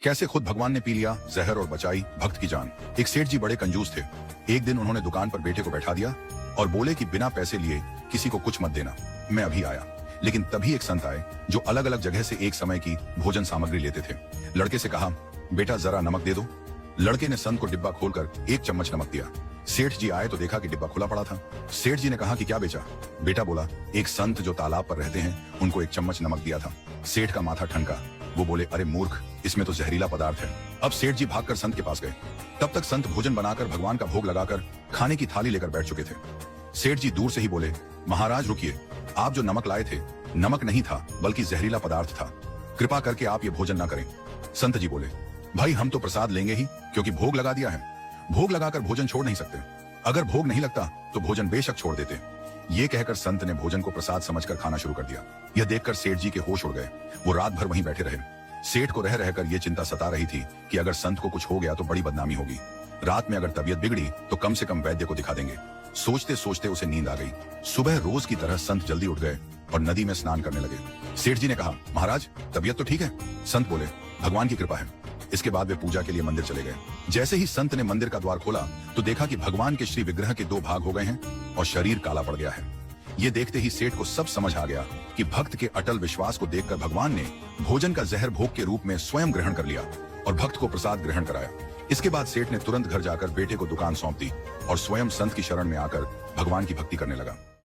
कैसे खुद भगवान ने पी लिया जहर और बचाई भक्त की जान। एक सेठ जी बड़े कंजूस थे। एक दिन उन्होंने दुकान पर बेटे को बैठा दिया और बोले कि बिना पैसे लिए किसी को कुछ मत देना, मैं अभी आया। लेकिन तभी एक संत आए जो अलग अलग जगह से एक समय की भोजन सामग्री लेते थे। लड़के से कहा, बेटा जरा नमक दे दो। लड़के ने संत को डिब्बा खोलकर 1 चम्मच नमक दिया। सेठ जी आए तो देखा कि डिब्बा खुला पड़ा था। सेठ जी ने कहा कि क्या बेचा? बेटा बोला, एक संत जो तालाब पर रहते हैं उनको 1 चम्मच नमक दिया था। सेठ का माथा ठनका। वो बोले, अरे मूर्ख, इसमें तो जहरीला पदार्थ है। अब सेठ जी भागकर संत के पास गए। तब तक संत भोजन बनाकर भगवान का भोग लगाकर खाने की थाली लेकर बैठ चुके थे। सेठ जी दूर से ही बोले, महाराज रुकिए, आप जो नमक लाए थे नमक नहीं था बल्कि जहरीला पदार्थ था। कृपा करके आप ये भोजन ना करें। संत जी बोले, भाई हम तो प्रसाद लेंगे ही, क्योंकि भोग लगा दिया है। भोग लगाकर भोजन छोड़ नहीं सकते। अगर भोग नहीं लगता तो भोजन बेशक छोड़ देते। ये कहकर संत ने भोजन को प्रसाद समझकर खाना शुरू कर दिया। यह देखकर सेठ जी के होश उड़ गए। वो रात भर वहीं बैठे रहे। सेठ को रह रहकर यह चिंता सता रही थी कि अगर संत को कुछ हो गया तो बड़ी बदनामी होगी। रात में अगर तबीयत बिगड़ी तो कम से कम वैद्य को दिखा देंगे। सोचते सोचते उसे नींद आ गई। सुबह रोज की तरह संत जल्दी उठ गए और नदी में स्नान करने लगे। सेठ जी ने कहा, महाराज तबीयत तो ठीक है? संत बोले, भगवान की कृपा है। इसके बाद वे पूजा के लिए मंदिर चले गए। जैसे ही संत ने मंदिर का द्वार खोला तो देखा कि भगवान के श्री विग्रह के 2 भाग हो गए हैं और शरीर काला पड़ गया है। ये देखते ही सेठ को सब समझ आ गया कि भक्त के अटल विश्वास को देखकर भगवान ने भोजन का जहर भोग के रूप में स्वयं ग्रहण कर लिया और भक्त को प्रसाद ग्रहण कराया। इसके बाद सेठ ने तुरंत घर जाकर बेटे को दुकान सौंप दी और स्वयं संत की शरण में आकर भगवान की भक्ति करने लगा।